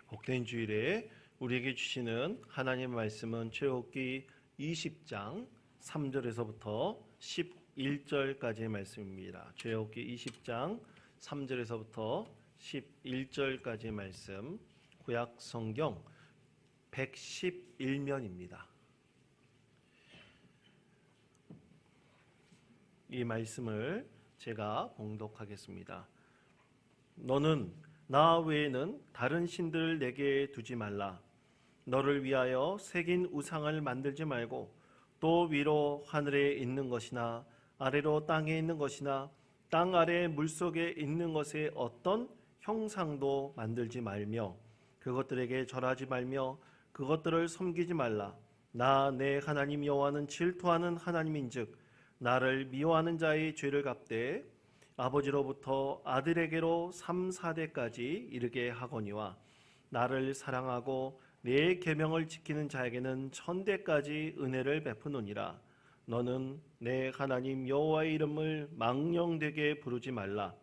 복된 주일에 우리에게 주시는 하나님의 말씀은 출애굽기 20장 3절에서부터 11절까지의 말씀입니다. 출애굽기 20장 3절에서부터 11절까지의 말씀, 구약 성경 111면입니다. 이 말씀을 제가 봉독하겠습니다. 너는 나 외에는 다른 신들을 내게 두지 말라. 너를 위하여 새긴 우상을 만들지 말고 또 위로 하늘에 있는 것이나 아래로 땅에 있는 것이나 땅 아래 물속에 있는 것의 어떤 형상도 만들지 말며 그것들에게 절하지 말며 그것들을 섬기지 말라. 나 내 하나님 여호와는 질투하는 하나님인즉 나를 미워하는 자의 죄를 갚되 아버지로부터 아들에게로 3, 4대까지 이르게 하거니와 나를 사랑하고 내 계명을 지키는 자에게는 1000대까지 은혜를 베푸노니라. 너는 내 하나님 여호와의 이름을 망령되게 부르지 말라.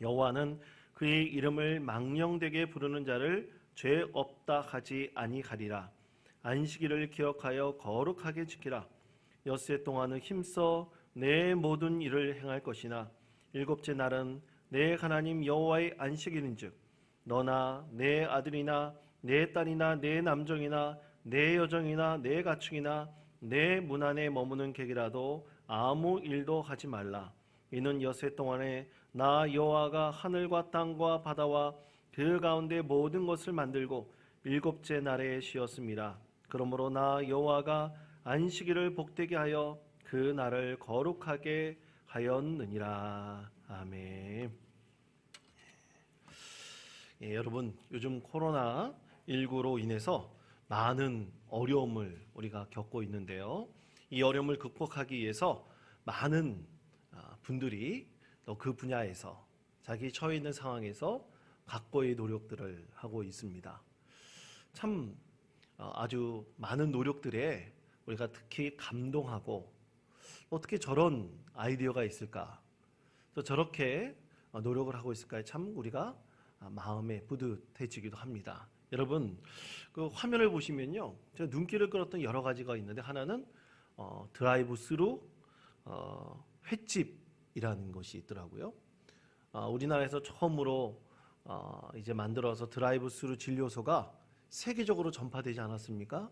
여호와는 그의 이름을 망령되게 부르는 자를 죄 없다 하지 아니하리라. 안식일을 기억하여 거룩하게 지키라. 엿새 동안은 힘써 내 모든 일을 행할 것이나 일곱째 날은 내 하나님 여호와의 안식일인즉 너나 내 아들이나 내 딸이나 내 남종이나 내 여종이나 내 가축이나 내 문 안에 머무는 객이라도 아무 일도 하지 말라. 이는 엿새 동안에 나 여호와가 하늘과 땅과 바다와 그 가운데 모든 것을 만들고 일곱째 날에 쉬었습니다. 그러므로 나 여호와가 안식일을 복되게 하여 그 날을 거룩하게 하였느니라. 아멘. 여러분, 요즘 코로나19로 인해서 많은 어려움을 우리가 겪고 있는데요. 이 어려움을 극복하기 위해서 많은 분들이 또 그 분야에서 자기 처해 있는 상황에서 각고의 노력들을 하고 있습니다. 참 아주 많은 노력들에 우리가 특히 감동하고 어떻게 저런 아이디어가 있을까? 또 저렇게 노력을 하고 있을까에 참 우리가 마음에 뿌듯해지기도 합니다. 여러분, 그 화면을 보시면요, 제가 눈길을 끌었던 여러 가지가 있는데 하나는 드라이브 스루 횟집이라는 것이 있더라고요. 우리나라에서 처음으로 이제 만들어서 드라이브 스루 진료소가 세계적으로 전파되지 않았습니까?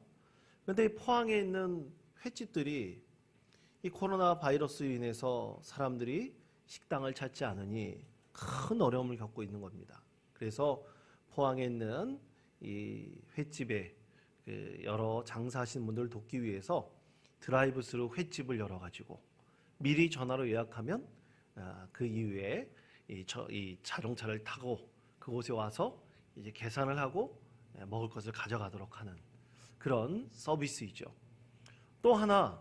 그런데 포항에 있는 횟집들이 이 코로나 바이러스로 인해서 사람들이 식당을 찾지 않으니 큰 어려움을 겪고 있는 겁니다. 그래서 포항에 있는 이 횟집에 여러 장사하시는 분들을 돕기 위해서 드라이브 스루 횟집을 열어가지고 미리 전화로 예약하면 그 이후에 이 자동차를 타고 그곳에 와서 이제 계산을 하고 먹을 것을 가져가도록 하는 그런 서비스이죠. 또 하나,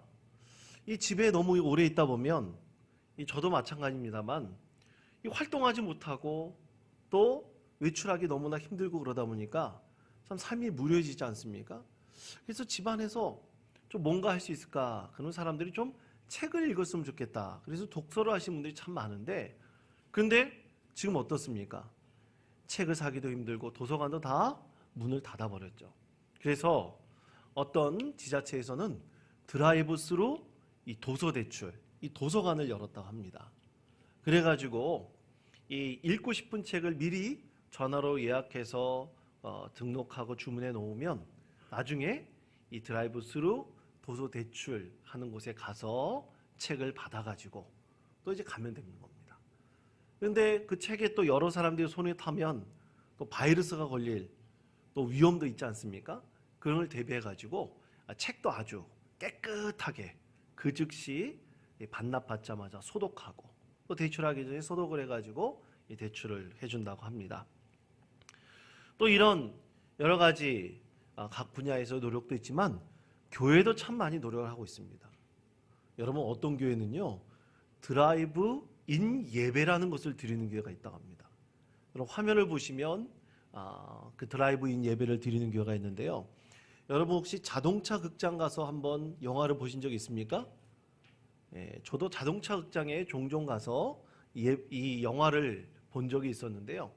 이 집에 너무 오래 있다 보면 저도 마찬가지입니다만 이 활동하지 못하고 또 외출하기 너무나 힘들고 그러다 보니까 참 삶이 무료해지지 않습니까? 그래서 집안에서 좀 뭔가 할 수 있을까? 그런 사람들이 좀 책을 읽었으면 좋겠다. 그래서 독서를 하시는 분들이 참 많은데 근데 지금 어떻습니까? 책을 사기도 힘들고 도서관도 다 문을 닫아버렸죠. 그래서 어떤 지자체에서는 드라이브 스루 이 도서 대출, 이 도서관을 열었다고 합니다. 그래가지고 이 읽고 싶은 책을 미리 전화로 예약해서 등록하고 주문해 놓으면 나중에 이 드라이브 스루 도서 대출 하는 곳에 가서 책을 받아가지고 또 이제 가면 되는 겁니다. 그런데 그 책에 또 여러 사람들이 손에 타면 또 바이러스가 걸릴 또 위험도 있지 않습니까? 그런 걸 대비해가지고 책도 아주 깨끗하게 그 즉시 반납받자마자 소독하고 또 대출하기 전에 소독을 해가지고 이 대출을 해준다고 합니다. 또 이런 여러 가지 각 분야에서 노력도 있지만 교회도 참 많이 노력을 하고 있습니다. 여러분, 어떤 교회는요, 드라이브 인 예배라는 것을 드리는 교회가 있다고 합니다. 그럼 화면을 보시면 그 드라이브 인 예배를 드리는 교회가 있는데요. 여러분 혹시 자동차 극장 가서 한번 영화를 보신 적 있습니까? 저도 자동차 극장에 종종 가서 이 영화를 본 적이 있었는데요.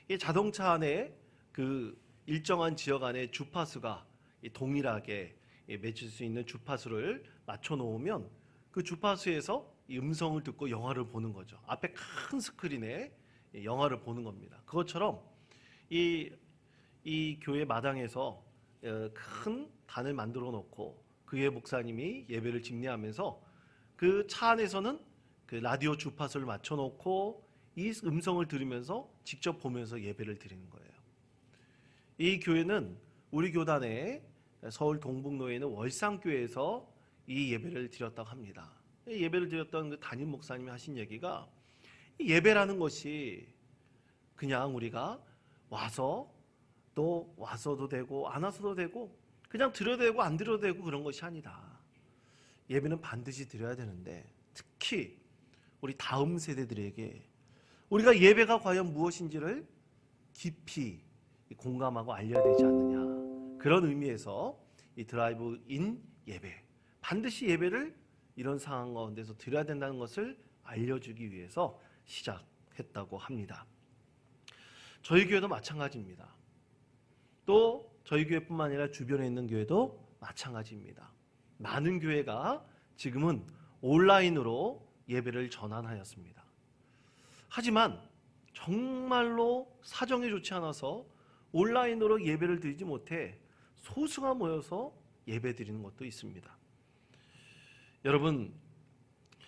이 자동차 안에 그 일정한 지역 안에 주파수가 동일하게 맺힐 수 있는 주파수를 맞춰 놓으면 그 주파수에서 이 음성을 듣고 영화를 보는 거죠. 앞에 큰 스크린에 영화를 보는 겁니다. 그것처럼 이 교회 마당에서 큰 단을 만들어 놓고 그의 목사님이 예배를 집례하면서 그 차 안에서는 그 라디오 주파수를 맞춰 놓고 이 음성을 들으면서 직접 보면서 예배를 드리는 거예요. 이 교회는 우리 교단의 서울 동북로에 있는 월상교회에서 이 예배를 드렸다고 합니다. 이 예배를 드렸던 그 담임 목사님이 하신 얘기가 이 예배라는 것이 그냥 우리가 와서 또 와서도 되고 안 와서도 되고 그냥 드려도 되고 안 드려도 되고 그런 것이 아니다. 예배는 반드시 드려야 되는데 특히 우리 다음 세대들에게 우리가 예배가 과연 무엇인지를 깊이 공감하고 알려야 되지 않느냐. 그런 의미에서 이 드라이브인 예배, 반드시 예배를 이런 상황 가운데서 드려야 된다는 것을 알려주기 위해서 시작했다고 합니다. 저희 교회도 마찬가지입니다. 또 저희 교회뿐만 아니라 주변에 있는 교회도 마찬가지입니다. 많은 교회가 지금은 온라인으로 예배를 전환하였습니다. 하지만 정말로 사정이 좋지 않아서 온라인으로 예배를 드리지 못해 소수가 모여서 예배 드리는 것도 있습니다. 여러분,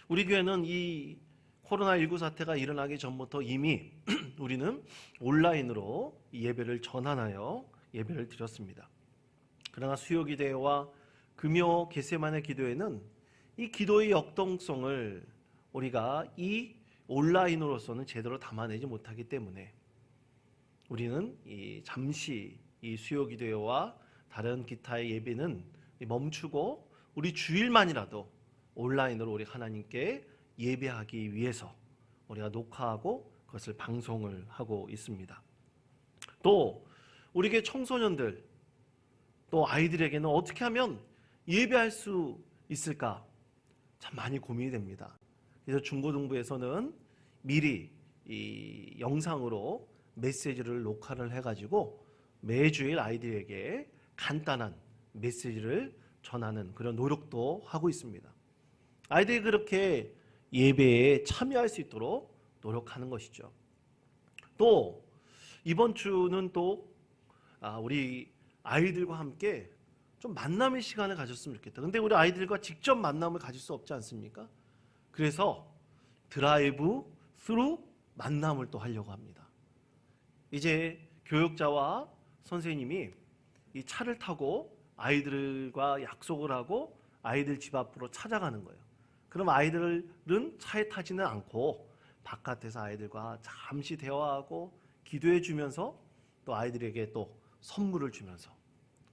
우리 교회는 이 코로나19 사태가 일어나기 전부터 이미 우리는 온라인으로 예배를 전환하여 예배를 드렸습니다. 그러나 수요기도회와 금요 겟세마네 기도회는 이 기도의 역동성을 우리가 이 온라인으로서는 제대로 담아내지 못하기 때문에 우리는 잠시 이 수요기도회와 다른 기타의 예배는 멈추고 우리 주일만이라도 온라인으로 우리 하나님께 예배하기 위해서 우리가 녹화하고 그것을 방송을 하고 있습니다. 또 우리 교회 청소년들 또 아이들에게는 어떻게 하면 예배할 수 있을까 참 많이 고민이 됩니다. 그래서 중고등부에서는 미리 이 영상으로 메시지를 녹화를 해가지고 매주일 아이들에게 간단한 메시지를 전하는 그런 노력도 하고 있습니다. 아이들이 그렇게 예배에 참여할 수 있도록 노력하는 것이죠. 또 이번 주는 또 우리 아이들과 함께 좀 만남의 시간을 가졌으면 좋겠다. 근데 우리 아이들과 직접 만남을 가질 수 없지 않습니까? 그래서 드라이브 스루 만남을 또 하려고 합니다. 이제 교육자와 선생님이 이 차를 타고 아이들과 약속을 하고 아이들 집 앞으로 찾아가는 거예요. 그럼 아이들은 차에 타지는 않고 바깥에서 아이들과 잠시 대화하고 기도해 주면서 또 아이들에게 또 선물을 주면서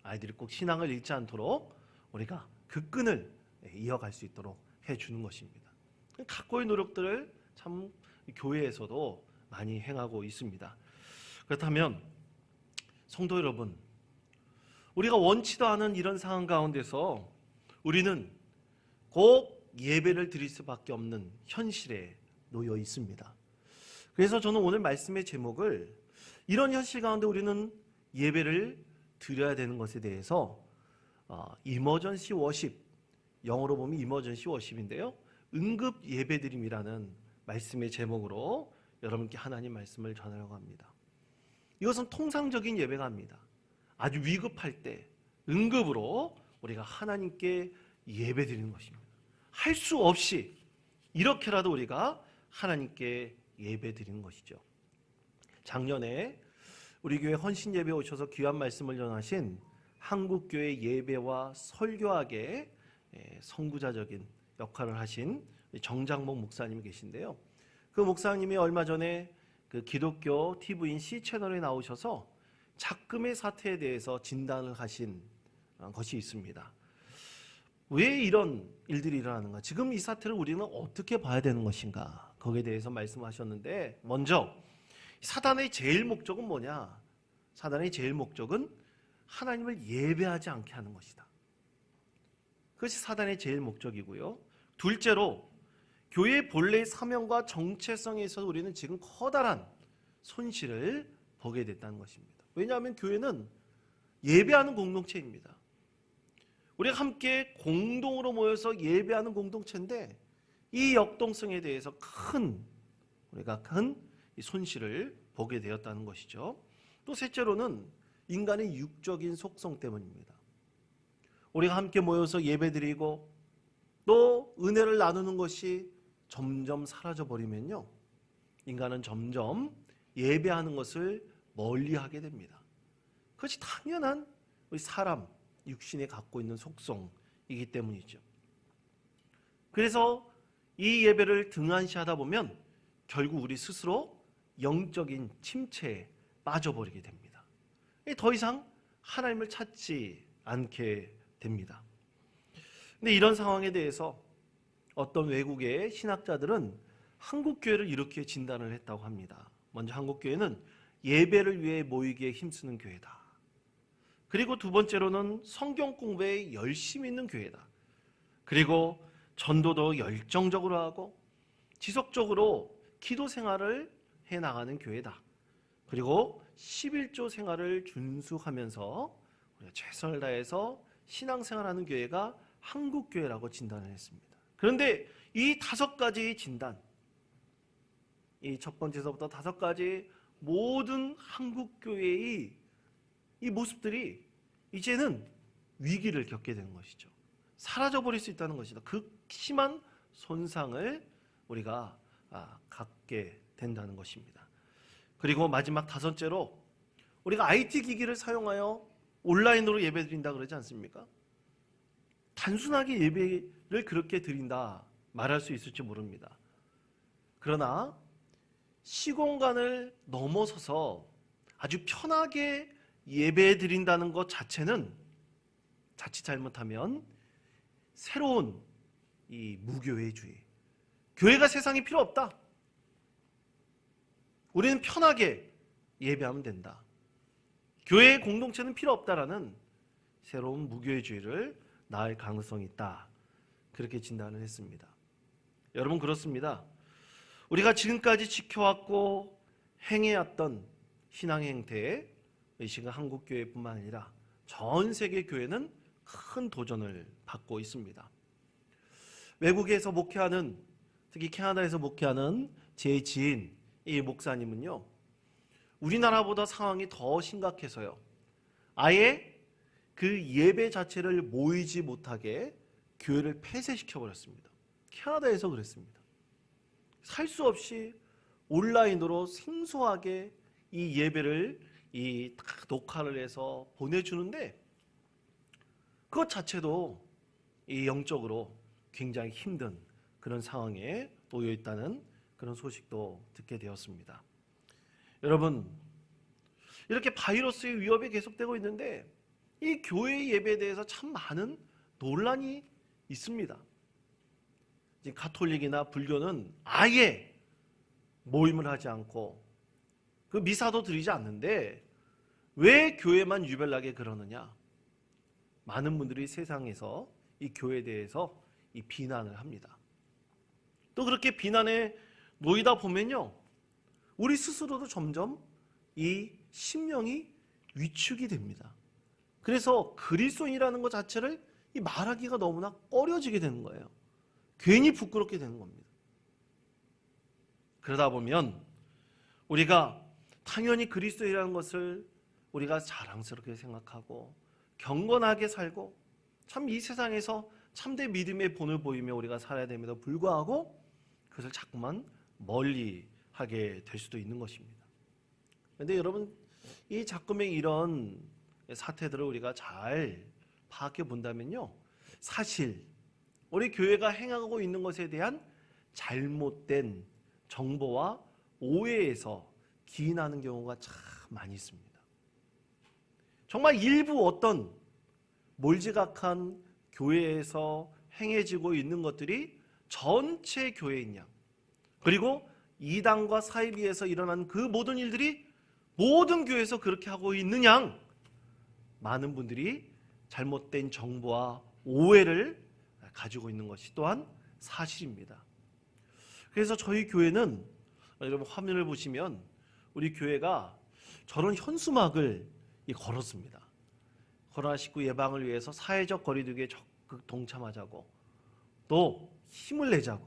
아이들이 꼭 신앙을 잃지 않도록 우리가 그 끈을 이어갈 수 있도록 해주는 것입니다. 각고의 노력들을 참 교회에서도 많이 행하고 있습니다. 그렇다면 성도 여러분, 우리가 원치도 않은 이런 상황 가운데서 우리는 꼭 예배를 드릴 수밖에 없는 현실에 놓여 있습니다. 그래서 저는 오늘 말씀의 제목을 이런 현실 가운데 우리는 예배를 드려야 되는 것에 대해서 이머전시 워십, 영어로 보면 이머전시 워십인데요, 응급 예배드림이라는 말씀의 제목으로 여러분께 하나님 말씀을 전하려고 합니다. 이것은 통상적인 예배가 아닙니다. 아주 위급할 때 응급으로 우리가 하나님께 예배드리는 것입니다. 할 수 없이 이렇게라도 우리가 하나님께 예배드리는 것이죠. 작년에 우리 교회 헌신 예배 오셔서 귀한 말씀을 전하신 한국교회 예배와 설교학의 선구자적인 역할을 하신 정장목 목사님이 계신데요. 그 목사님이 얼마 전에 그 기독교 TV인 C채널에 나오셔서 작금의 사태에 대해서 진단을 하신 것이 있습니다. 왜 이런 일들이 일어나는가? 지금 이 사태를 우리는 어떻게 봐야 되는 것인가? 거기에 대해서 말씀하셨는데, 먼저 사단의 제일 목적은 뭐냐? 사단의 제일 목적은 하나님을 예배하지 않게 하는 것이다. 그것이 사단의 제일 목적이고요. 둘째로 교회의 본래의 사명과 정체성에 있어서 우리는 지금 커다란 손실을 보게 됐다는 것입니다. 왜냐하면 교회는 예배하는 공동체입니다. 우리가 함께 공동으로 모여서 예배하는 공동체인데 이 역동성에 대해서 우리가 큰 손실을 보게 되었다는 것이죠. 또 셋째로는 인간의 육적인 속성 때문입니다. 우리가 함께 모여서 예배드리고 또 은혜를 나누는 것이 점점 사라져버리면요, 인간은 점점 예배하는 것을 멀리하게 됩니다. 그것이 당연한 우리 사람 육신이 갖고 있는 속성이기 때문이죠. 그래서 이 예배를 등한시하다 보면 결국 우리 스스로 영적인 침체에 빠져버리게 됩니다. 더 이상 하나님을 찾지 않게 됩니다. 근데 이런 상황에 대해서 어떤 외국의 신학자들은 한국교회를 이렇게 진단을 했다고 합니다. 먼저 한국교회는 예배를 위해 모이기에 힘쓰는 교회다. 그리고 두 번째로는 성경 공부에 열심히 있는 교회다. 그리고 전도도 열정적으로 하고 지속적으로 기도 생활을 해나가는 교회다. 그리고 11조 생활을 준수하면서 최선을 다해서 신앙생활하는 교회가 한국교회라고 진단을 했습니다. 그런데 이 5가지 진단, 이 첫 번째서부터 5가지 모든 한국교회의 이 모습들이 이제는 위기를 겪게 되는 것이죠. 사라져버릴 수 있다는 것이다. 극심한 손상을 우리가 갖게 된다는 것입니다. 그리고 마지막 5째로 우리가 IT 기기를 사용하여 온라인으로 예배드린다 그러지 않습니까? 단순하게 예배를 그렇게 드린다 말할 수 있을지 모릅니다. 그러나 시공간을 넘어서서 아주 편하게 예배 드린다는 것 자체는 자칫 잘못하면 새로운 이 무교회주의, 교회가 세상에 필요 없다, 우리는 편하게 예배하면 된다, 교회의 공동체는 필요 없다라는 새로운 무교회주의를 낳을 가능성이 있다, 그렇게 진단을 했습니다. 여러분, 그렇습니다. 우리가 지금까지 지켜왔고 행해왔던 신앙의 행태에 이 시간 한국교회뿐만 아니라 전 세계 교회는 큰 도전을 받고 있습니다. 외국에서 목회하는, 특히 캐나다에서 목회하는 제 지인 이 목사님은요, 우리나라보다 상황이 더 심각해서요, 아예 그 예배 자체를 모이지 못하게 교회를 폐쇄시켜버렸습니다. 캐나다에서 그랬습니다. 살 수 없이 온라인으로 생소하게 이 예배를 녹화를 해서 보내주는데 그것 자체도 이 영적으로 굉장히 힘든 그런 상황에 놓여 있다는 그런 소식도 듣게 되었습니다. 여러분, 이렇게 바이러스의 위협이 계속되고 있는데 이 교회 예배에 대해서 참 많은 논란이 있습니다. 가톨릭이나 불교는 아예 모임을 하지 않고 그 미사도 드리지 않는데 왜 교회만 유별나게 그러느냐? 많은 분들이 세상에서 이 교회에 대해서 이 비난을 합니다. 또 그렇게 비난에 놓이다 보면요, 우리 스스로도 점점 이 심령이 위축이 됩니다. 그래서 그리스도인이라는 것 자체를 이 말하기가 너무나 꺼려지게 되는 거예요. 괜히 부끄럽게 되는 겁니다. 그러다 보면 우리가 당연히 그리스도인이라는 것을 우리가 자랑스럽게 생각하고 경건하게 살고 참 이 세상에서 참된 믿음의 본을 보이며 우리가 살아야 됨에도 불구하고 그것을 자꾸만 멀리 하게 될 수도 있는 것입니다. 그런데 여러분, 이 자꾸만 이런 사태들을 우리가 잘 파악해 본다면요, 사실 우리 교회가 행하고 있는 것에 대한 잘못된 정보와 오해에서 기인하는 경우가 참 많이 있습니다. 정말 일부 어떤 몰지각한 교회에서 행해지고 있는 것들이 전체 교회인 양, 그리고 이단과 사이비에서 일어난 그 모든 일들이 모든 교회에서 그렇게 하고 있는 양, 많은 분들이 잘못된 정보와 오해를 가지고 있는 것이 또한 사실입니다. 그래서 저희 교회는, 여러분 화면을 보시면 우리 교회가 저런 현수막을 걸었습니다. 코로나19 예방을 위해서 사회적 거리두기에 적극 동참하자고, 또 힘을 내자고,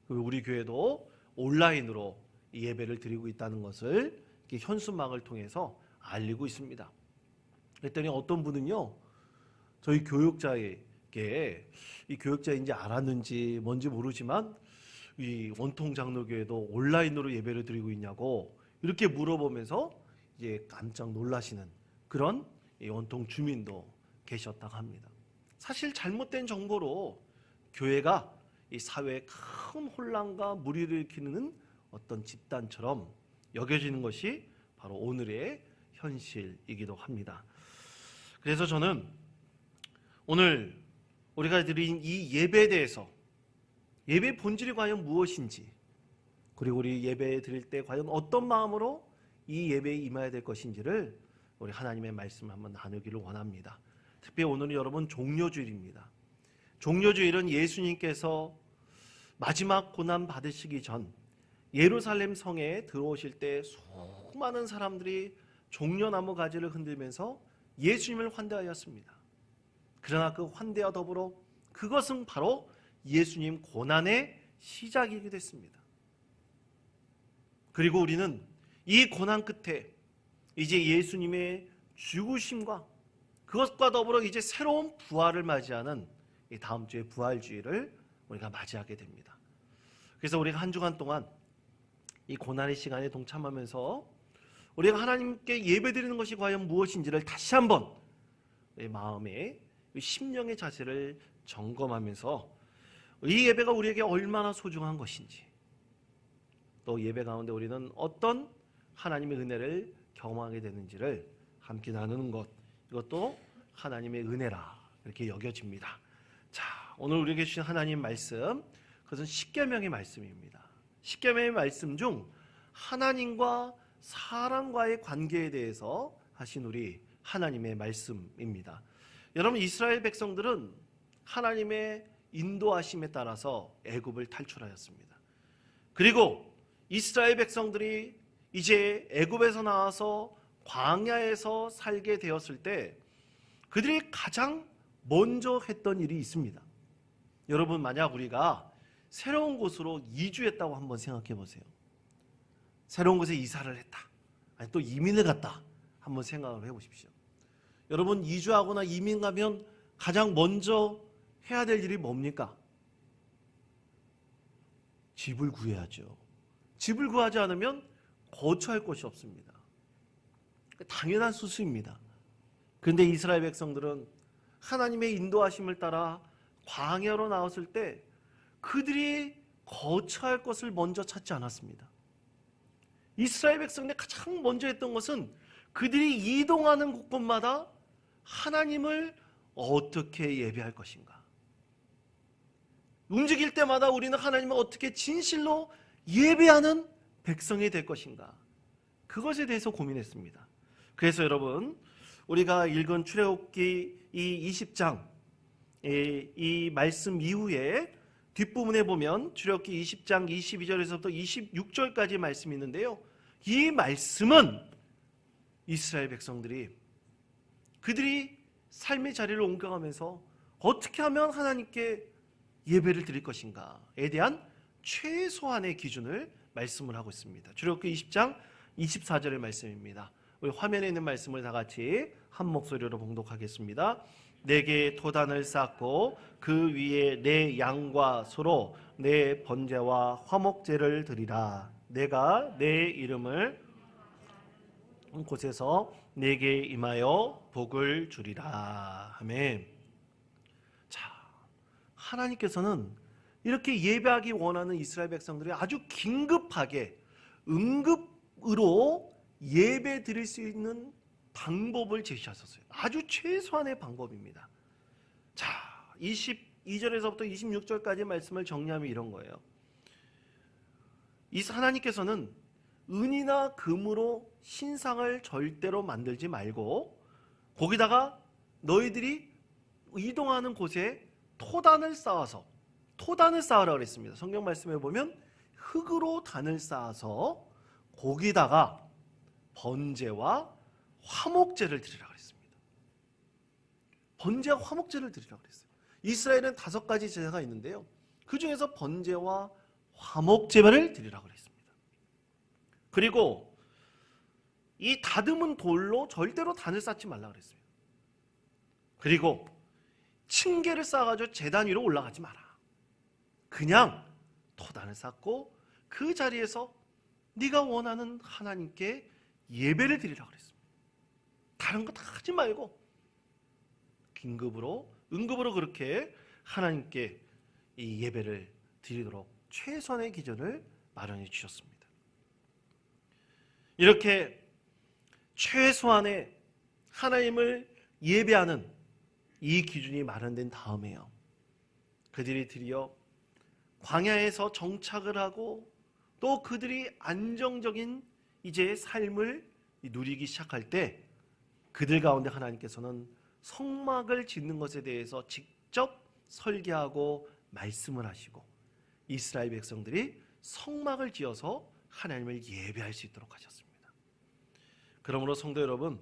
그리고 우리 교회도 온라인으로 이 예배를 드리고 있다는 것을 이렇게 현수막을 통해서 알리고 있습니다. 그랬더니 어떤 분은요, 저희 교육자에게, 이 교육자인지 알았는지 뭔지 모르지만 이 원통 장로교회도 온라인으로 예배를 드리고 있냐고 이렇게 물어보면서 이제 깜짝 놀라시는 그런 이 원통 주민도 계셨다고 합니다. 사실 잘못된 정보로 교회가 이 사회에 큰 혼란과 무리를 일으키는 어떤 집단처럼 여겨지는 것이 바로 오늘의 현실이기도 합니다. 그래서 저는 오늘 우리가 드린 이 예배에 대해서, 예배의 본질이 과연 무엇인지, 그리고 우리 예배 드릴 때 과연 어떤 마음으로 이 예배에 임해야 될 것인지를 우리 하나님의 말씀을 한번 나누기를 원합니다. 특별히 오늘은 여러분 종려주일입니다. 종려주일은 예수님께서 마지막 고난 받으시기 전 예루살렘 성에 들어오실 때 수많은 사람들이 종려나무 가지를 흔들면서 예수님을 환대하였습니다. 그러나 그 환대와 더불어 그것은 바로 예수님 고난의 시작이기도 했습니다. 그리고 우리는 이 고난 끝에 이제 예수님의 죽으심과 그것과 더불어 이제 새로운 부활을 맞이하는 이 다음 주의 부활주의를 우리가 맞이하게 됩니다. 그래서 우리가 한 주간 동안 이 고난의 시간에 동참하면서 우리가 하나님께 예배드리는 것이 과연 무엇인지를 다시 한번 내 마음에 심령의 자세를 점검하면서 이 예배가 우리에게 얼마나 소중한 것인지, 또 예배 가운데 우리는 어떤 하나님의 은혜를 경험하게 되는지를 함께 나누는 것, 이것도 하나님의 은혜라 이렇게 여겨집니다. 자, 오늘 우리에게 주신 하나님 말씀, 그것은 십계명의 말씀입니다. 십계명의 말씀 중 하나님과 사람과의 관계에 대해서 하신 우리 하나님의 말씀입니다. 여러분, 이스라엘 백성들은 하나님의 인도하심에 따라서 애굽을 탈출하였습니다. 그리고 이스라엘 백성들이 이제 애굽에서 나와서 광야에서 살게 되었을 때 그들이 가장 먼저 했던 일이 있습니다. 여러분, 만약 우리가 새로운 곳으로 이주했다고 한번 생각해 보세요. 새로운 곳에 이사를 했다, 아니 또 이민을 갔다, 한번 생각을 해보십시오. 여러분, 이주하거나 이민 가면 가장 먼저 해야 될 일이 뭡니까? 집을 구해야죠. 집을 구하지 않으면 거처할 곳이 없습니다. 당연한 수수입니다. 그런데 이스라엘 백성들은 하나님의 인도하심을 따라 광야로 나왔을 때 그들이 거처할 것을 먼저 찾지 않았습니다. 이스라엘 백성들이 가장 먼저 했던 것은 그들이 이동하는 곳곳마다 하나님을 어떻게 예배할 것인가, 움직일 때마다 우리는 하나님을 어떻게 진실로 예배하는 백성이 될 것인가, 그것에 대해서 고민했습니다. 그래서 여러분, 우리가 읽은 출애굽기 이 20장 이 말씀 이후에 뒷부분에 보면 출애굽기 20장 22절에서부터 26절까지 말씀이 있는데요, 이 말씀은 이스라엘 백성들이 그들이 삶의 자리를 옮겨가면서 어떻게 하면 하나님께 예배를 드릴 것인가에 대한 최소한의 기준을 말씀을 하고 있습니다. 출애굽기 20장 24절의 말씀입니다. 우리 화면에 있는 말씀을 다 같이 한 목소리로 봉독하겠습니다. 내게 토단을 쌓고 그 위에 내 양과 소로 내 번제와 화목제를 드리라. 내가 내 이름을 곳에서 내게 임하여 복을 주리라. 아멘. 자, 하나님께서는 이렇게 예배하기 원하는 이스라엘 백성들이 아주 긴급하게 응급으로 예배 드릴 수 있는 방법을 제시하셨어요. 아주 최소한의 방법입니다. 자, 22절에서부터 26절까지 말씀을 정리하면 이런 거예요. 이 하나님께서는 은이나 금으로 신상을 절대로 만들지 말고 거기다가 너희들이 이동하는 곳에 토단을 쌓으라고 그랬습니다. 성경 말씀에 보면 흙으로 단을 쌓아서 거기다가 번제와 화목제를 드리라 그랬습니다. 번제와 화목제를 드리라 그랬어요. 이스라엘은 5가지 제사가 있는데요, 그 중에서 번제와 화목제를 드리라 그랬습니다. 그리고 이 다듬은 돌로 절대로 단을 쌓지 말라 그랬어요. 그리고 층계를 쌓아가지고 제단 위로 올라가지 마라. 그냥 토단을 쌓고 그 자리에서 네가 원하는 하나님께 예배를 드리라 그랬습니다. 다른 거 다 하지 말고 응급으로 그렇게 하나님께 이 예배를 드리도록 최선의 기준을 마련해 주셨습니다. 이렇게 최소한의 하나님을 예배하는 이 기준이 마련된 다음에요, 그들이 드디어 광야에서 정착을 하고 또 그들이 안정적인 이제 삶을 누리기 시작할 때 그들 가운데 하나님께서는 성막을 짓는 것에 대해서 직접 설계하고 말씀을 하시고 이스라엘 백성들이 성막을 지어서 하나님을 예배할 수 있도록 하셨습니다. 그러므로 성도 여러분,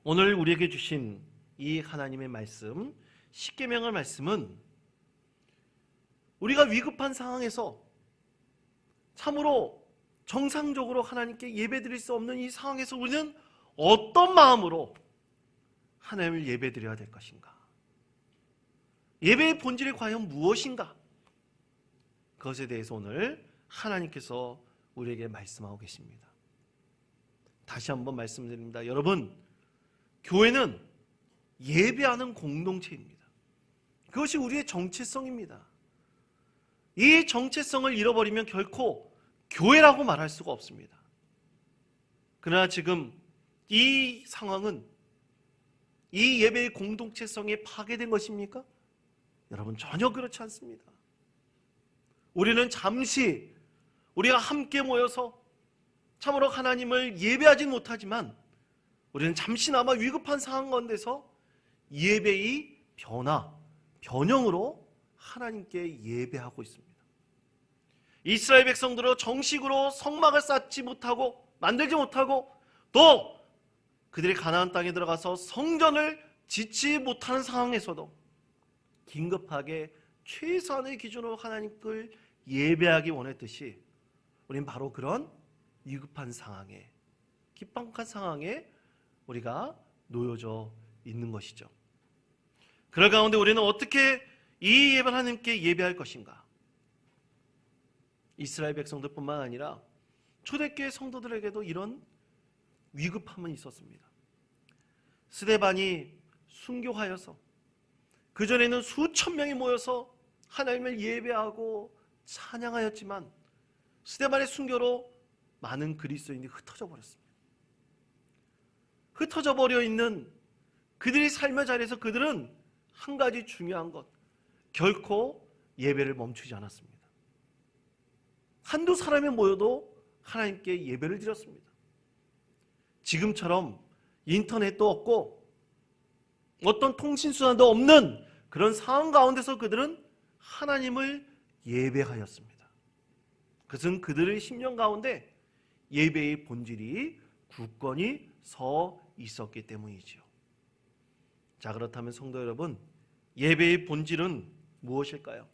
오늘 우리에게 주신 이 하나님의 말씀, 십계명의 말씀은 우리가 위급한 상황에서 참으로 정상적으로 하나님께 예배드릴 수 없는 이 상황에서 우리는 어떤 마음으로 하나님을 예배드려야 될 것인가? 예배의 본질이 과연 무엇인가? 그것에 대해서 오늘 하나님께서 우리에게 말씀하고 계십니다. 다시 한번 말씀드립니다. 여러분, 교회는 예배하는 공동체입니다. 그것이 우리의 정체성입니다. 이 정체성을 잃어버리면 결코 교회라고 말할 수가 없습니다. 그러나 지금 이 상황은 이 예배의 공동체성이 파괴된 것입니까? 여러분, 전혀 그렇지 않습니다. 우리는 잠시 우리가 함께 모여서 참으로 하나님을 예배하지 못하지만 우리는 잠시나마 위급한 상황 가운데서 예배의 변형으로 하나님께 예배하고 있습니다. 이스라엘 백성들은 정식으로 성막을 쌓지 못하고 만들지 못하고 또 그들이 가나안 땅에 들어가서 성전을 짓지 못하는 상황에서도 긴급하게 최소한의 기준으로 하나님을 예배하기 원했듯이 우리는 바로 그런 위급한 상황에, 기박한 상황에 우리가 놓여져 있는 것이죠. 그럴 가운데 우리는 어떻게 이 예배를 하나님께 예배할 것인가? 이스라엘 백성들뿐만 아니라 초대교회 성도들에게도 이런 위급함은 있었습니다. 스데반이 순교하여서 그전에는 수천 명이 모여서 하나님을 예배하고 찬양하였지만 스데반의 순교로 많은 그리스도인이 흩어져 버렸습니다. 흩어져 버려 있는 그들의 삶의 자리에서 그들은 한 가지 중요한 것, 결코 예배를 멈추지 않았습니다. 한두 사람이 모여도 하나님께 예배를 드렸습니다. 지금처럼 인터넷도 없고 어떤 통신수단도 없는 그런 상황 가운데서 그들은 하나님을 예배하였습니다. 그것은 그들의 심령 가운데 예배의 본질이 굳건히 서 있었기 때문이지요. 자, 그렇다면 성도 여러분, 예배의 본질은 무엇일까요?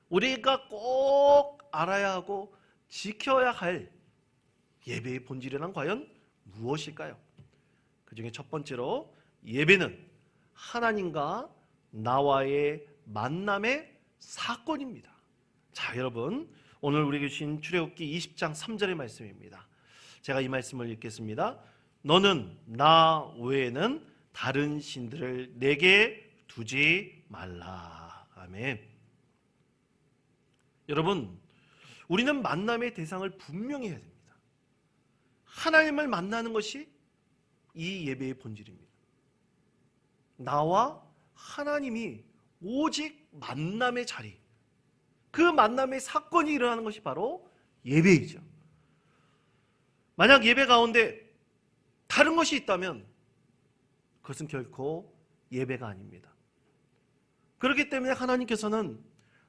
우리가 꼭 알아야 하고 지켜야 할 예배의 본질이란 과연 무엇일까요? 그 중에 첫 번째로 예배는 하나님과 나와의 만남의 사건입니다. 자, 여러분, 오늘 우리에게 주신 출애굽기 20장 3절의 말씀입니다. 제가 이 말씀을 읽겠습니다. 너는 나 외에는 다른 신들을 내게 두지 말라. 아멘. 여러분, 우리는 만남의 대상을 분명히 해야 됩니다. 하나님을 만나는 것이 이 예배의 본질입니다. 나와 하나님이 오직 만남의 자리, 그 만남의 사건이 일어나는 것이 바로 예배이죠. 만약 예배 가운데 다른 것이 있다면 그것은 결코 예배가 아닙니다. 그렇기 때문에 하나님께서는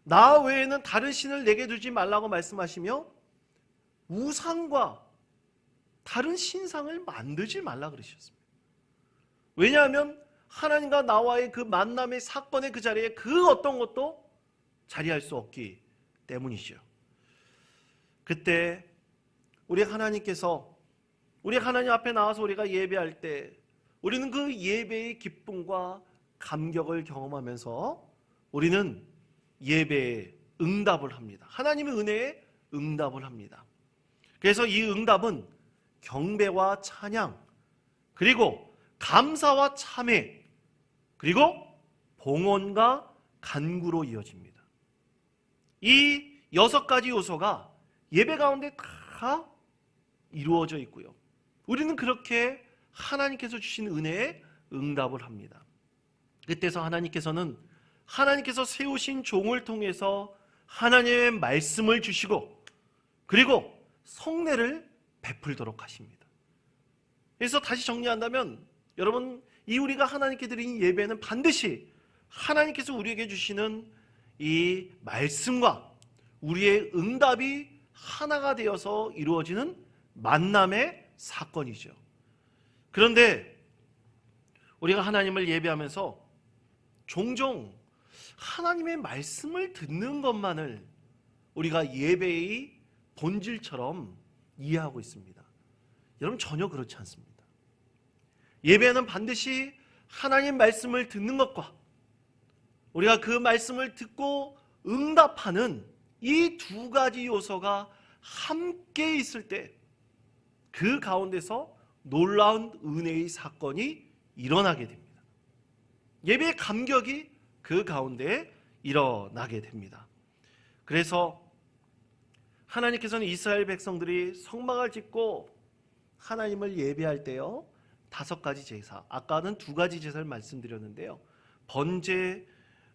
나 외에는 다른 신을 내게 두지 말라고 말씀하시며 우상과 다른 신상을 만들지 말라 그러셨습니다. 왜냐하면 하나님과 나와의 그 만남의 사건의 그 자리에 그 어떤 것도 자리할 수 없기 때문이죠. 그때 우리 하나님께서 우리 하나님 앞에 나와서 우리가 예배할 때 우리는 그 예배의 기쁨과 감격을 경험하면서 우리는 예배에 응답을 합니다. 하나님의 은혜에 응답을 합니다. 그래서 이 응답은 경배와 찬양, 그리고 감사와 참회, 그리고 봉헌과 간구로 이어집니다. 이 6가지 요소가 예배 가운데 다 이루어져 있고요. 우리는 그렇게 하나님께서 주신 은혜에 응답을 합니다. 그때서 하나님께서 세우신 종을 통해서 하나님의 말씀을 주시고 그리고 성례를 베풀도록 하십니다. 그래서 다시 정리한다면 여러분, 이 우리가 하나님께 드린 예배는 반드시 하나님께서 우리에게 주시는 이 말씀과 우리의 응답이 하나가 되어서 이루어지는 만남의 사건이죠. 그런데 우리가 하나님을 예배하면서 종종 하나님의 말씀을 듣는 것만을 우리가 예배의 본질처럼 이해하고 있습니다. 여러분, 전혀 그렇지 않습니다. 예배는 반드시 하나님 말씀을 듣는 것과 우리가 그 말씀을 듣고 응답하는 이 2가지 요소가 함께 있을 때 그 가운데서 놀라운 은혜의 사건이 일어나게 됩니다. 예배의 감격이 그 가운데 일어나게 됩니다. 그래서 하나님께서는 이스라엘 백성들이 성막을 짓고 하나님을 예배할 때요, 5가지 제사, 아까는 2가지 제사를 말씀드렸는데요, 번제,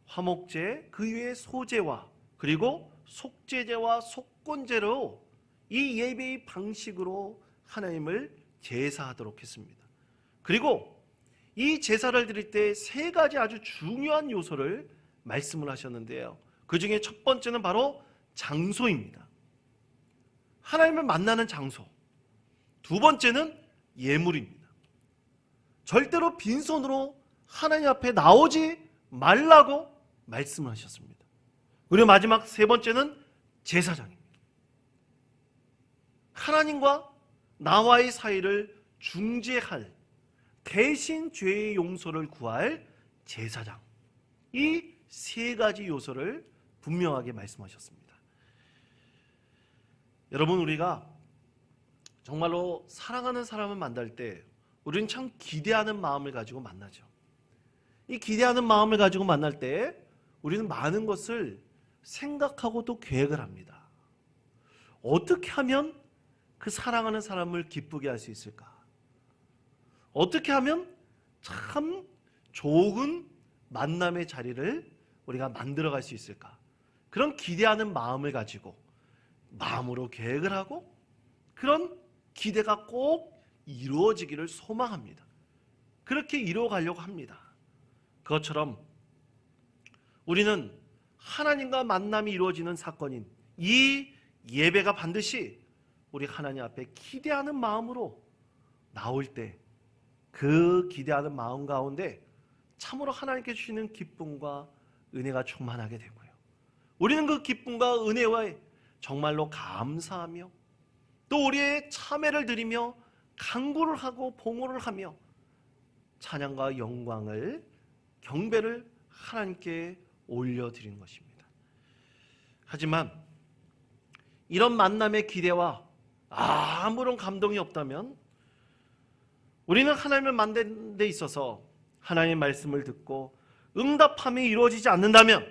화목제, 그 위에 소제와 그리고 속제제와 속건제로 이 예배의 방식으로 하나님을 제사하도록 했습니다. 그리고 이 제사를 드릴 때 3가지 아주 중요한 요소를 말씀을 하셨는데요, 그 중에 첫 번째는 바로 장소입니다. 하나님을 만나는 장소. 2번째는 예물입니다. 절대로 빈손으로 하나님 앞에 나오지 말라고 말씀을 하셨습니다. 그리고 마지막 3번째는 제사장입니다. 하나님과 나와의 사이를 중재할, 대신 죄의 용서를 구할 제사장. 이 3가지 요소를 분명하게 말씀하셨습니다. 여러분, 우리가 정말로 사랑하는 사람을 만날 때 우리는 참 기대하는 마음을 가지고 만나죠. 이 기대하는 마음을 가지고 만날 때 우리는 많은 것을 생각하고 또 계획을 합니다. 어떻게 하면 그 사랑하는 사람을 기쁘게 할 수 있을까? 어떻게 하면 참 좋은 만남의 자리를 우리가 만들어갈 수 있을까? 그런 기대하는 마음을 가지고 마음으로 계획을 하고 그런 기대가 꼭 이루어지기를 소망합니다. 그렇게 이루어가려고 합니다. 그것처럼 우리는 하나님과 만남이 이루어지는 사건인 이 예배가 반드시 우리 하나님 앞에 기대하는 마음으로 나올 때 그 기대하는 마음 가운데 참으로 하나님께 주시는 기쁨과 은혜가 충만하게 되고요, 우리는 그 기쁨과 은혜와 정말로 감사하며 또 우리의 참회를 드리며 간구를 하고 봉헌을 하며 찬양과 영광을, 경배를 하나님께 올려드리는 것입니다. 하지만 이런 만남의 기대와 아무런 감동이 없다면 우리는 하나님을 만나는 데 있어서 하나님의 말씀을 듣고 응답함이 이루어지지 않는다면,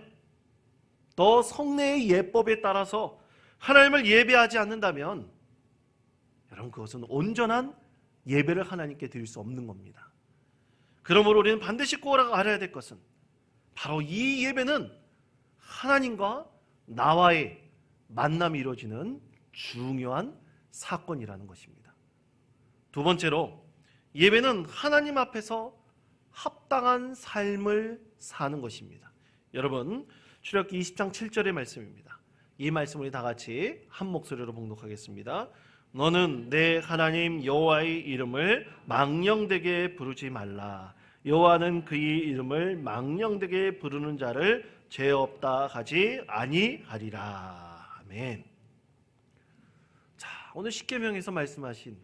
또 성례의 예법에 따라서 하나님을 예배하지 않는다면 여러분, 그것은 온전한 예배를 하나님께 드릴 수 없는 겁니다. 그러므로 우리는 반드시 꼭 알아야 될 것은 바로 이 예배는 하나님과 나와의 만남이 이루어지는 중요한 사건이라는 것입니다. 2번째로 예배는 하나님 앞에서 합당한 삶을 사는 것입니다. 여러분, 출애굽기 20장 7절의 말씀입니다. 이 말씀 우리 다 같이 한 목소리로 봉독하겠습니다. 너는 내 하나님 여호와의 이름을 망령되게 부르지 말라. 여호와는 그의 이름을 망령되게 부르는 자를 죄 없다 하지 아니하리라. 아멘. 자, 오늘 십계명에서 말씀하신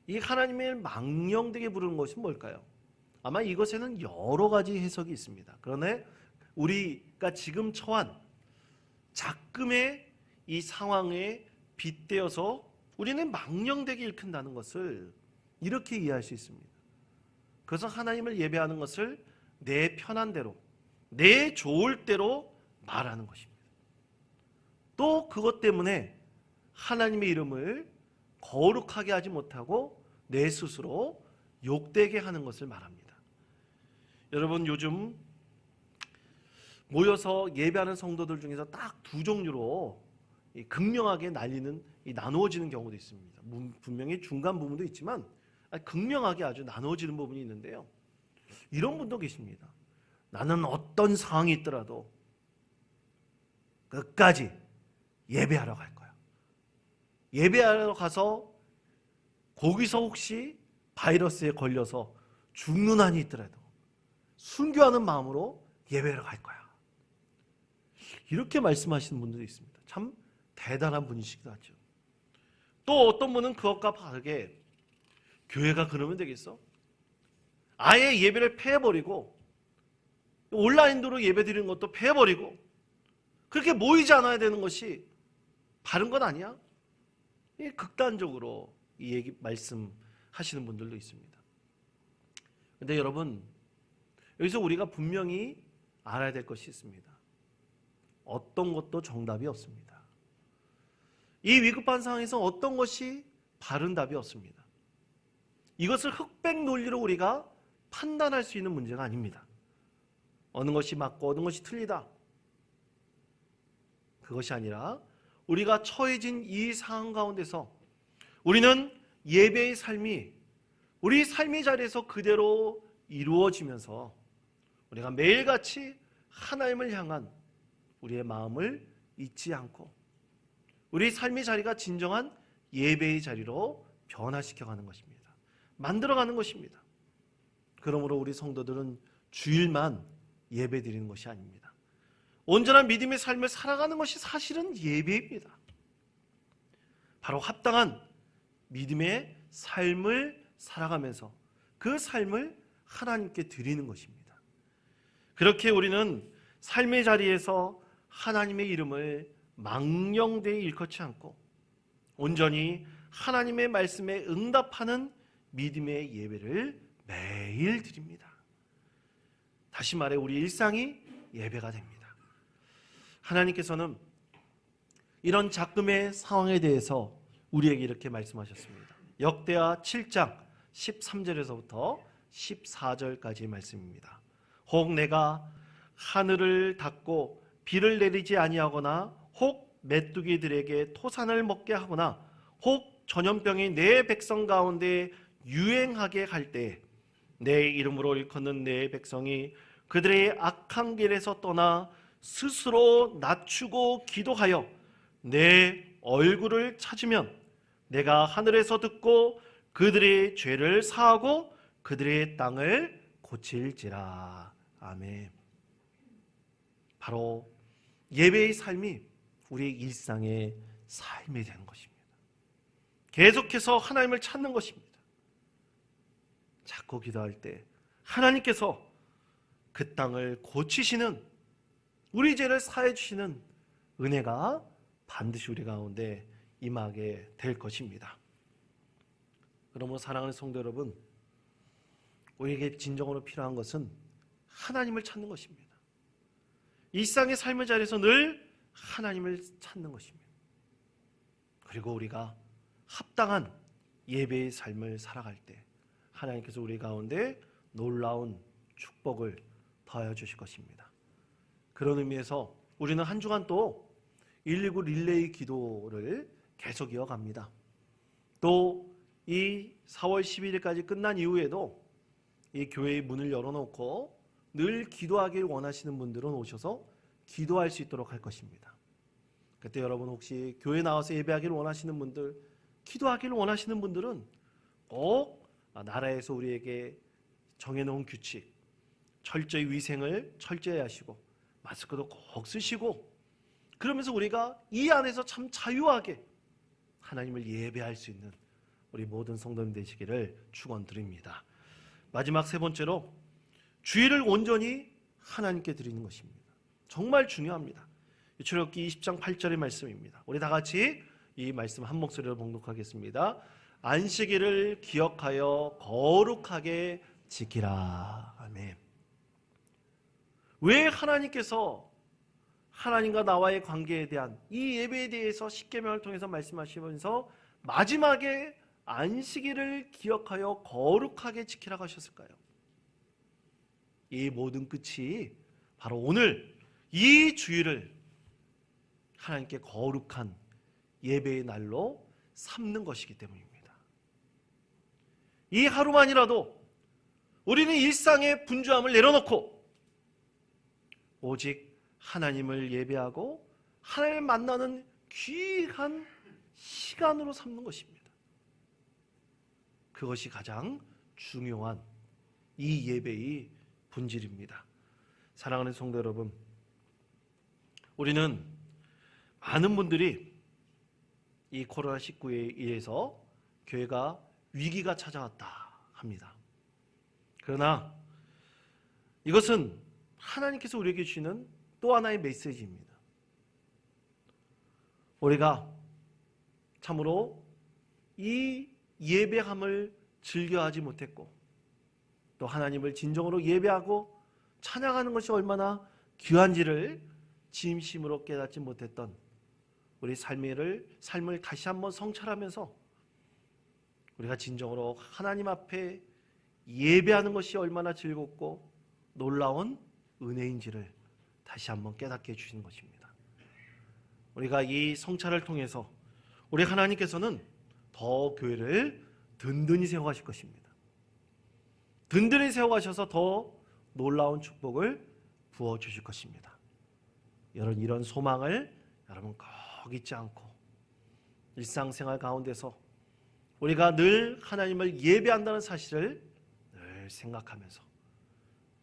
이 하나님을 망령되게 부르는 것이 뭘까요? 아마 이것에는 여러 가지 해석이 있습니다. 그러나 우리가 지금 처한 작금의 이 상황에 빗대어서 우리는 망령되게 일컫는다는 것을 이렇게 이해할 수 있습니다. 그래서 하나님을 예배하는 것을 내 편한 대로, 내 좋을 대로 말하는 것입니다. 또 그것 때문에 하나님의 이름을 거룩하게 하지 못하고 내 스스로 욕되게 하는 것을 말합니다. 여러분, 요즘 모여서 예배하는 성도들 중에서 딱 두 종류로 극명하게 나누어지는 경우도 있습니다. 분명히 중간 부분도 있지만 극명하게 아주 나누어지는 부분이 있는데요. 이런 분도 계십니다. 나는 어떤 상황이 있더라도 끝까지 예배하러 갈 거야. 예배하러 가서 거기서 혹시 바이러스에 걸려서 죽는 한이 있더라도 순교하는 마음으로 예배하러 갈 거야. 이렇게 말씀하시는 분들도 있습니다. 참 대단한 분이시기도 하죠. 또 어떤 분은 그것과 다르게 교회가 그러면 되겠어? 아예 예배를 폐해버리고 온라인으로 예배드리는 것도 폐해버리고 그렇게 모이지 않아야 되는 것이 바른 건 아니야? 극단적으로 이 얘기 말씀하시는 분들도 있습니다. 그런데 여러분, 여기서 우리가 분명히 알아야 될 것이 있습니다. 어떤 것도 정답이 없습니다. 이 위급한 상황에서 어떤 것이 바른 답이 없습니다. 이것을 흑백 논리로 우리가 판단할 수 있는 문제가 아닙니다. 어느 것이 맞고 어느 것이 틀리다. 그것이 아니라 우리가 처해진 이 상황 가운데서 우리는 예배의 삶이 우리 삶의 자리에서 그대로 이루어지면서 우리가 매일같이 하나님을 향한 우리의 마음을 잊지 않고 우리 삶의 자리가 진정한 예배의 자리로 변화시켜가는 것입니다. 만들어가는 것입니다. 그러므로 우리 성도들은 주일만 예배 드리는 것이 아닙니다. 온전한 믿음의 삶을 살아가는 것이 사실은 예배입니다. 바로 합당한 믿음의 삶을 살아가면서 그 삶을 하나님께 드리는 것입니다. 그렇게 우리는 삶의 자리에서 하나님의 이름을 망령되이 일컫지 않고 온전히 하나님의 말씀에 응답하는 믿음의 예배를 매일 드립니다. 다시 말해 우리 일상이 예배가 됩니다. 하나님께서는 이런 작금의 상황에 대해서 우리에게 이렇게 말씀하셨습니다. 역대하 7장 13절에서부터 14절까지의 말씀입니다. 혹 내가 하늘을 닫고 비를 내리지 아니하거나 혹 메뚜기들에게 토산을 먹게 하거나 혹 전염병이 내 백성 가운데 유행하게 할 때 내 이름으로 일컫는 내 백성이 그들의 악한 길에서 떠나 스스로 낮추고 기도하여 내 얼굴을 찾으면 내가 하늘에서 듣고 그들의 죄를 사하고 그들의 땅을 고칠지라. 아멘. 바로 예배의 삶이 우리의 일상의 삶이 되는 것입니다. 계속해서 하나님을 찾는 것입니다. 자꾸 기도할 때 하나님께서 그 땅을 고치시는 우리 죄를 사해 주시는 은혜가 반드시 우리 가운데 임하게 될 것입니다. 그러므로 사랑하는 성도 여러분, 우리에게 진정으로 필요한 것은 하나님을 찾는 것입니다. 일상의 삶의 자리에서 늘 하나님을 찾는 것입니다. 그리고 우리가 합당한 예배의 삶을 살아갈 때 하나님께서 우리 가운데 놀라운 축복을 더하여 주실 것입니다. 그런 의미에서 우리는 한 주간 또 119 릴레이 기도를 계속 이어갑니다. 또 이 4월 11일까지 끝난 이후에도 이 교회의 문을 열어놓고 늘 기도하길 원하시는 분들은 오셔서 기도할 수 있도록 할 것입니다. 그때 여러분 혹시 교회 나와서 예배하기를 원하시는 분들 기도하기를 원하시는 분들은 꼭 나라에서 우리에게 정해놓은 규칙, 철저히 위생을 철저히 하시고 마스크도 꼭 쓰시고, 그러면서 우리가 이 안에서 참 자유하게 하나님을 예배할 수 있는 우리 모든 성도님 되시기를 축원드립니다. 마지막 세 번째로 주의를 온전히 하나님께 드리는 것입니다. 정말 중요합니다. 출애굽기 20장 8절의 말씀입니다. 우리 다 같이 이 말씀 한 목소리로 봉독하겠습니다. 안식일을 기억하여 거룩하게 지키라. 아멘. 왜 하나님께서 하나님과 나와의 관계에 대한 이 예배에 대해서 십계명을 통해서 말씀하시면서 마지막에 안식일을 기억하여 거룩하게 지키라고 하셨을까요? 이 모든 끝이 바로 오늘 이 주일을 하나님께 거룩한 예배의 날로 삼는 것이기 때문입니다. 이 하루만이라도 우리는 일상의 분주함을 내려놓고 오직 하나님을 예배하고 하나님을 만나는 귀한 시간으로 삼는 것입니다. 그것이 가장 중요한 이 예배의 본질입니다. 사랑하는 성도 여러분, 우리는 많은 분들이 이 코로나19에 의해서 교회가 위기가 찾아왔다 합니다. 그러나 이것은 하나님께서 우리에게 주시는 또 하나의 메시지입니다. 우리가 참으로 이 예배함을 즐겨하지 못했고, 또 하나님을 진정으로 예배하고 찬양하는 것이 얼마나 귀한지를 진심으로 깨닫지 못했던 우리 삶을 다시 한번 성찰하면서 우리가 진정으로 하나님 앞에 예배하는 것이 얼마나 즐겁고 놀라운 은혜인지를 다시 한번 깨닫게 해주시는 것입니다. 우리가 이 성찰을 통해서 우리 하나님께서는 더 교회를 든든히 세워가실 것입니다. 든든히 세워가셔서 더 놀라운 축복을 부어주실 것입니다. 이런 소망을 여러분 꼭 잊지 않고 일상생활 가운데서 우리가 늘 하나님을 예배한다는 사실을 늘 생각하면서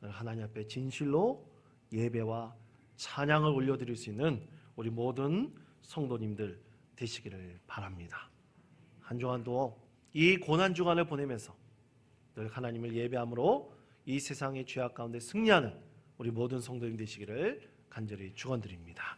늘 하나님 앞에 진실로 예배와 찬양을 올려드릴 수 있는 우리 모든 성도님들 되시기를 바랍니다. 한 주간도 이 고난주간을 보내면서 늘 하나님을 예배함으로 이 세상의 죄악 가운데 승리하는 우리 모든 성도님 되시기를 간절히 축원드립니다.